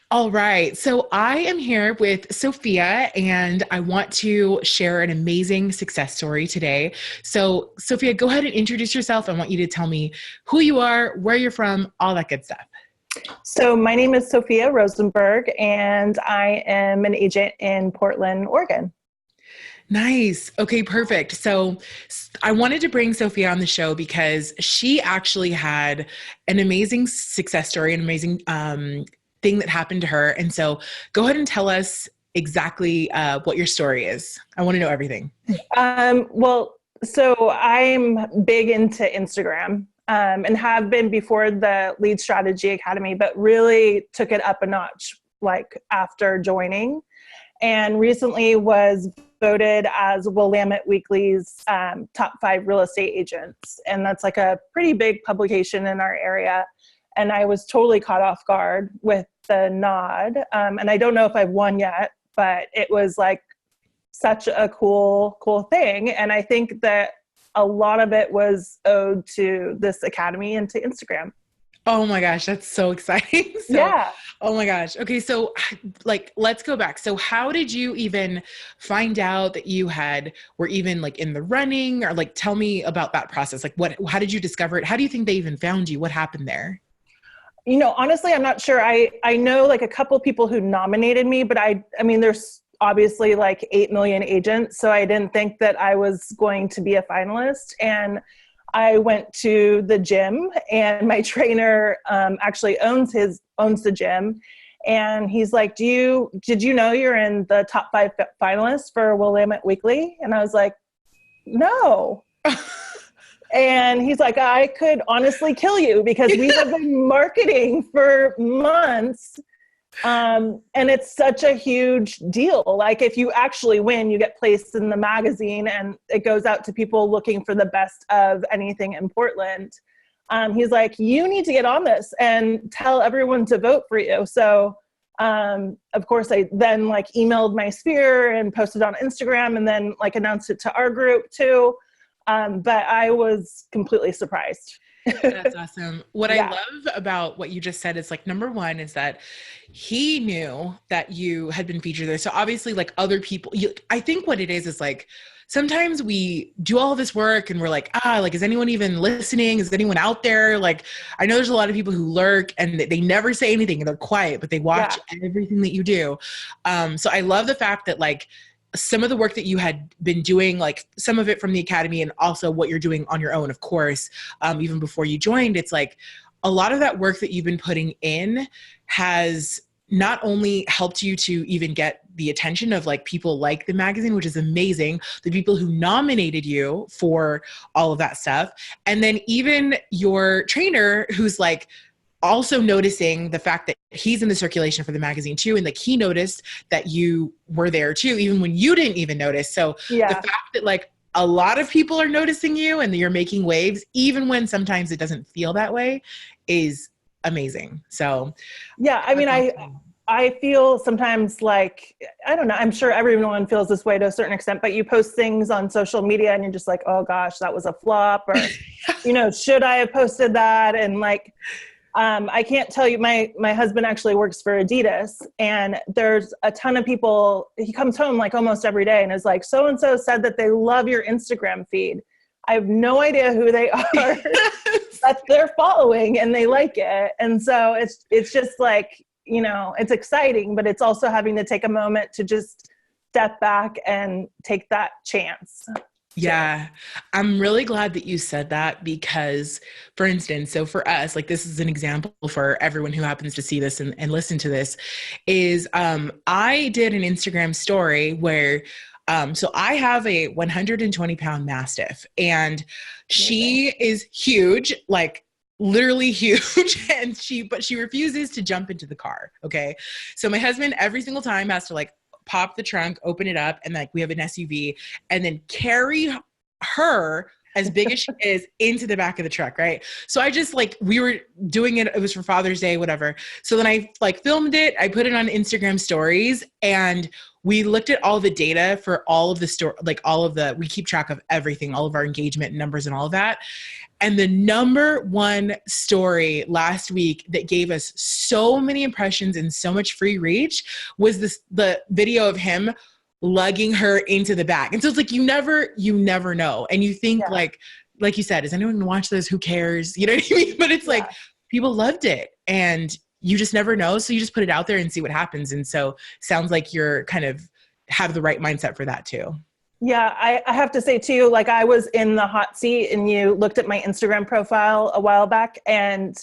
All right. So I am here with Sophia and I want to share an amazing success story today. So, Sophia, go ahead and introduce yourself. I want you to tell me who you are, where you're from, all that good stuff. So my name is Sophia Rosenberg, and I am an agent in Portland, Oregon. Nice. Okay, perfect. So I wanted to bring Sophia on the show because she actually had an amazing success story, an amazing thing that happened to her. And so go ahead and tell us exactly what your story is. I want to know everything. So I'm big into Instagram, and have been before the Lead Strategy Academy, but really took it up a notch like after joining, and recently was voted as Willamette Weekly's top 5 real estate agents. And that's like a pretty big publication in our area. And I was totally caught off guard with the nod. And I don't know if I've won yet, but it was like such a cool thing. And I think that a lot of it was owed to this academy and to Instagram. Oh my gosh, that's so exciting. So, Yeah. oh my gosh. Okay, so like let's go back. So how did you even find out that you were even like in the running, or like tell me about that process? Like how did you discover it? How do you think they even found you? What happened there? Honestly, I'm not sure. I know like a couple people who nominated me, but I mean, there's obviously like 8 million agents. So I didn't think that I was going to be a finalist. And I went to the gym, and my trainer actually owns the gym. And he's like, did you know you're in the top 5 finalists for Willamette Weekly? And I was like, no. And he's like, I could honestly kill you because we have been marketing for months. And it's such a huge deal. Like if you actually win, you get placed in the magazine, and it goes out to people looking for the best of anything in Portland. He's like, you need to get on this and tell everyone to vote for you. So, of course, I then like emailed my sphere and posted on Instagram, and then like announced it to our group too. But I was completely surprised. That's awesome. What I Yeah. love about what you just said is like, number one is that he knew that you had been featured there. So obviously like other people, I think what it is like, sometimes we do all this work and we're like, like, is anyone even listening? Is anyone out there? Like, I know there's a lot of people who lurk and they never say anything and they're quiet, but they watch everything that you do. So I love the fact that like, some of the work that you had been doing, like some of it from the academy and also what you're doing on your own, of course, even before you joined, it's like a lot of that work that you've been putting in has not only helped you to even get the attention of like people like the magazine, which is amazing, the people who nominated you for all of that stuff. And then even your trainer who's like, also noticing the fact that he's in the circulation for the magazine too. And like, he noticed that you were there too, even when you didn't even notice. So the fact that like a lot of people are noticing you and you're making waves, even when sometimes it doesn't feel that way, is amazing. So yeah, I mean, I feel sometimes like, I don't know, I'm sure everyone feels this way to a certain extent, but you post things on social media and you're just like, oh gosh, that was a flop, or, should I have posted that? And like, I can't tell you, my husband actually works for Adidas, and there's a ton of people, he comes home like almost every day and is like, so-and-so said that they love your Instagram feed. I have no idea who they are, but they're following and they like it. And so it's just like, it's exciting, but it's also having to take a moment to just step back and take that chance. Yeah, I'm really glad that you said that because, for instance, so for us, like this is an example for everyone who happens to see this and listen to this, is I did an Instagram story where, so I have a 120-pound Mastiff, and she is huge, like literally huge, and she refuses to jump into the car. Okay, so my husband every single time has to like pop the trunk, open it up, and like we have an SUV, and then carry her as big as she is into the back of the truck, right? So I just like, we were doing it, it was for Father's Day, whatever. So then I like filmed it, I put it on Instagram stories, and we looked at all the data for all of the store, like all of the, we keep track of everything, all of our engagement numbers and all of that. And the number one story last week that gave us so many impressions and so much free reach was the video of him lugging her into the back. And so it's like, you never know. And you think Yeah. like you said, is anyone gonna watch this? Who cares? You know what I mean? But it's like, people loved it, and you just never know. So you just put it out there and see what happens. And so sounds like you're kind of have the right mindset for that too. Yeah, I have to say too, like I was in the hot seat and you looked at my Instagram profile a while back, and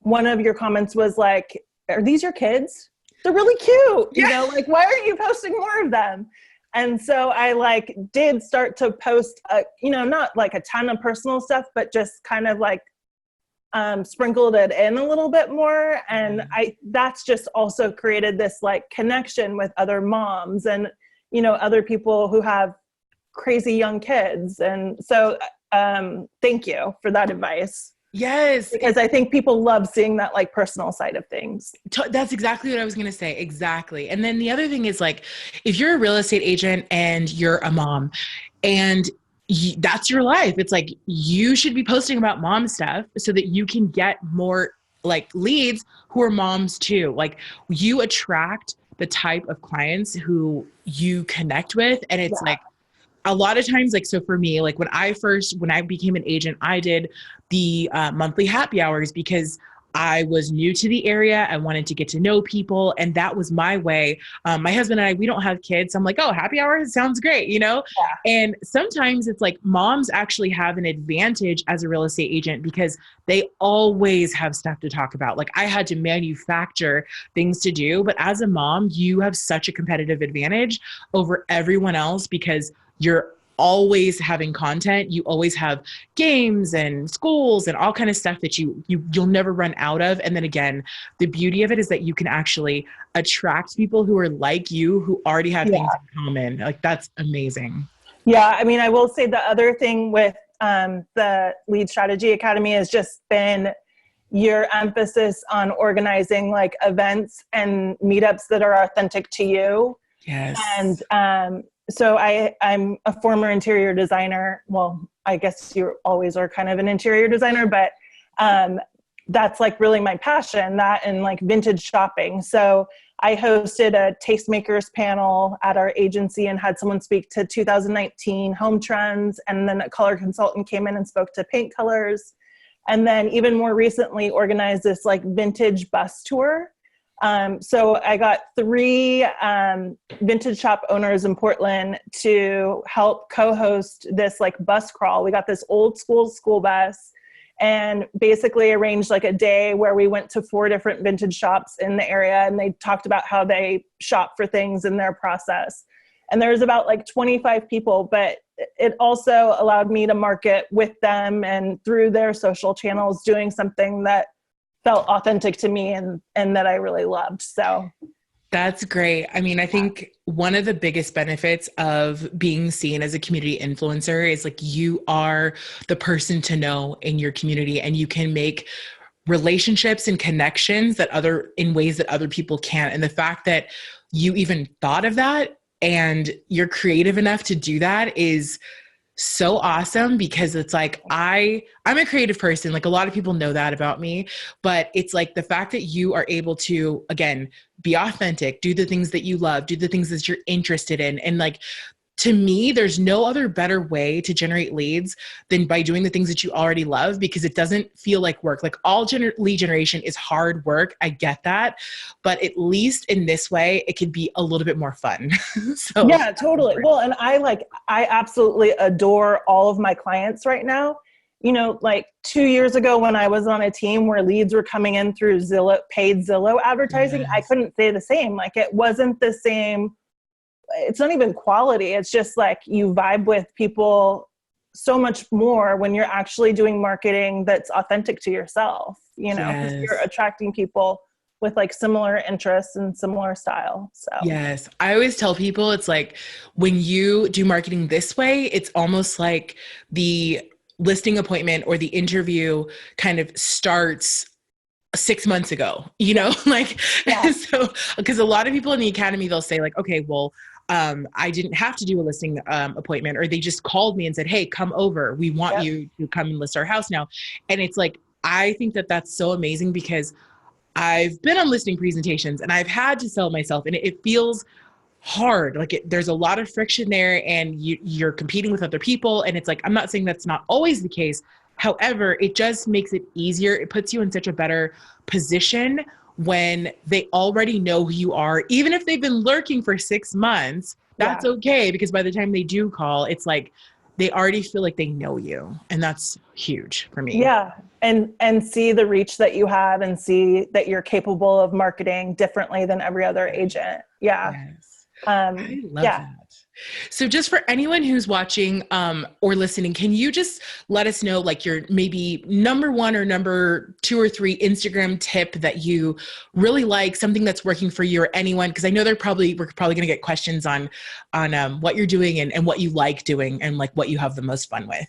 one of your comments was like, are these your kids? They're really cute. Yeah. You know, like, why aren't you posting more of them? And so I like did start to post, not like a ton of personal stuff, but just kind of like sprinkled it in a little bit more. And that's just also created this like connection with other moms and, other people who have crazy young kids. And so thank you for that advice. Yes. Because I think people love seeing that like personal side of things. That's exactly what I was going to say. Exactly. And then the other thing is like, if you're a real estate agent and you're a mom and that's your life, it's like, you should be posting about mom stuff so that you can get more like leads who are moms too. Like, you attract the type of clients who you connect with. And it's like, a lot of times, like, so for me, like when I became an agent, I did the monthly happy hours because I was new to the area. I wanted to get to know people. And that was my way. My husband and I, we don't have kids. So I'm like, oh, happy hour sounds great, Yeah. And sometimes it's like moms actually have an advantage as a real estate agent because they always have stuff to talk about. Like, I had to manufacture things to do, but as a mom, you have such a competitive advantage over everyone else because you're always having content. You always have games and schools and all kind of stuff that you'll never run out of. And then again, the beauty of it is that you can actually attract people who are like you, who already have things in common. Like, that's amazing. Yeah. I mean, I will say the other thing with the Lead Strategy Academy has just been your emphasis on organizing like events and meetups that are authentic to you. Yes. And so I'm a former interior designer. Well, I guess you always are kind of an interior designer, but that's like really my passion, that and like vintage shopping. So I hosted a tastemakers panel at our agency and had someone speak to 2019 home trends. And then a color consultant came in and spoke to paint colors. And then even more recently organized this like vintage bus tour. So I got 3 vintage shop owners in Portland to help co-host this like bus crawl. We got this old school bus and basically arranged like a day where we went to 4 different vintage shops in the area, and they talked about how they shop for things in their process. And there was about like 25 people, but it also allowed me to market with them and through their social channels, doing something that felt authentic to me and that I really loved. So that's great. I mean, I think one of the biggest benefits of being seen as a community influencer is like, you are the person to know in your community, and you can make relationships and connections in ways that other people can't. And the fact that you even thought of that and you're creative enough to do that is so awesome, because it's like, I'm a creative person. Like, a lot of people know that about me, but it's like the fact that you are able to, again, be authentic, do the things that you love, do the things that you're interested in. And like, to me, there's no other better way to generate leads than by doing the things that you already love, because it doesn't feel like work. Like, all lead generation is hard work. I get that. But at least in this way, it can be a little bit more fun. So yeah, totally. Well, and I absolutely adore all of my clients right now. Like 2 years ago when I was on a team where leads were coming in through paid Zillow advertising, I couldn't say the same. Like, it wasn't the same. It's not even quality. It's just like you vibe with people so much more when you're actually doing marketing that's authentic to yourself, because you're attracting people with like similar interests and similar style. So yes, I always tell people, it's like, when you do marketing this way, it's almost like the listing appointment or the interview kind of starts 6 months ago, like, so, because a lot of people in the academy, they'll say like, okay, well, I didn't have to do a listing appointment, or they just called me and said, hey, come over. We want Yep. you to come and list our house now. And it's like, I think that that's so amazing because I've been on listing presentations and I've had to sell myself, and it feels hard. Like there's a lot of friction there, and you're competing with other people. And it's like, I'm not saying that's not always the case. However, it just makes it easier. It puts you in such a better position when they already know who you are. Even if they've been lurking for 6 months, Yeah. that's okay, because by the time they do call, it's like they already feel like they know you. And that's huge for me. Yeah. And see the reach that you have and see that you're capable of marketing differently than every other agent. Yeah. Yes. I love Yeah. that. So just for anyone who's watching or listening, can you just let us know like your maybe number one or number two or three Instagram tip that you really like, something that's working for you or anyone? Because I know we're probably going to get questions on what you're doing and what you like doing and like what you have the most fun with.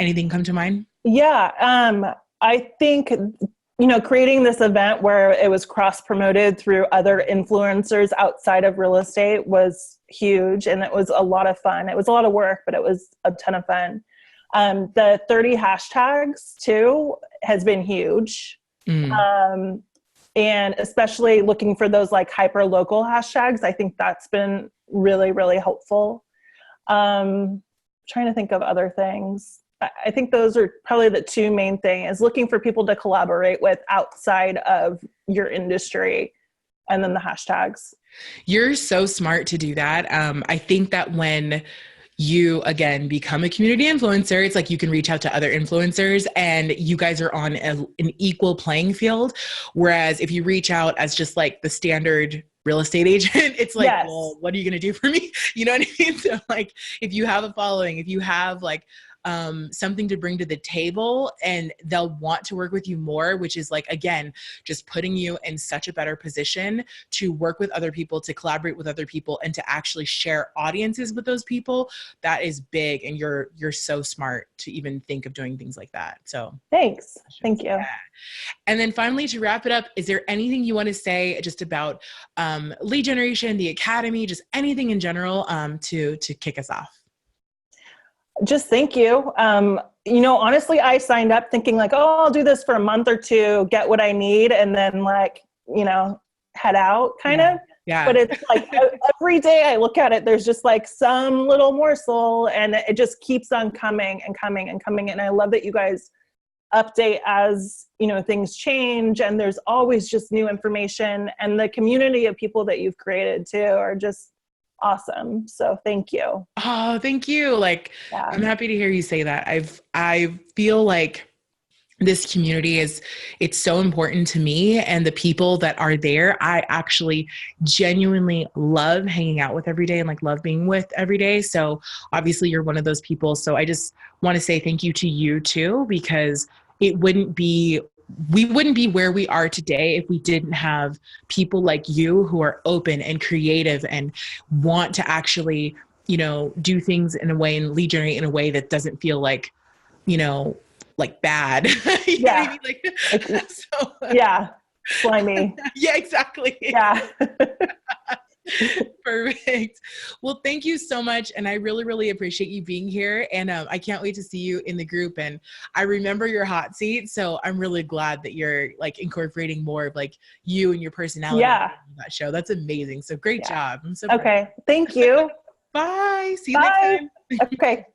Anything come to mind? Yeah. I think, creating this event where it was cross promoted through other influencers outside of real estate was huge. And it was a lot of fun. It was a lot of work, but it was a ton of fun. The 30 hashtags too has been huge. And especially looking for those like hyper local hashtags. I think that's been really, really helpful. Trying to think of other things. I think those are probably the two main things, is looking for people to collaborate with outside of your industry, and then the hashtags. You're so smart to do that. I think that when you, again, become a community influencer, it's like you can reach out to other influencers and you guys are on an equal playing field. Whereas if you reach out as just like the standard real estate agent, it's like, Yes. well, what are you going to do for me? You know what I mean? So like, if you have a following, if you have like something to bring to the table, and they'll want to work with you more, which is like, again, just putting you in such a better position to work with other people, to collaborate with other people, and to actually share audiences with those people. That is big. And you're so smart to even think of doing things like that. So Thanks. Thank you. yeah. And then finally, to wrap it up, is there anything you want to say just about lead generation, the academy, just anything in general to kick us off? Just thank you. Honestly, I signed up thinking like, oh, I'll do this for a month or two, get what I need, and then like, head out kind of. Yeah. But it's like every day I look at it, there's just like some little morsel, and it just keeps on coming and coming and coming. And I love that you guys update as, things change, and there's always just new information, and the community of people that you've created too are just awesome. So thank you. Oh, thank you. Like, yeah. I'm happy to hear you say that. I feel like this community it's so important to me, and the people that are there, I actually genuinely love hanging out with every day and like love being with every day. So obviously you're one of those people. So I just want to say thank you to you too, because we wouldn't be where we are today if we didn't have people like you who are open and creative and want to actually, do things in a way and lead generate in a way that doesn't feel like, like bad. Yeah. Yeah. Slimy. Yeah, exactly. Yeah. Perfect. Well, thank you so much. And I really, really appreciate you being here. And I can't wait to see you in the group. And I remember your hot seat. So I'm really glad that you're like incorporating more of like you and your personality in that show. That's amazing. So great job. I'm so proud. Okay. Thank you. Bye. See you next time. Okay.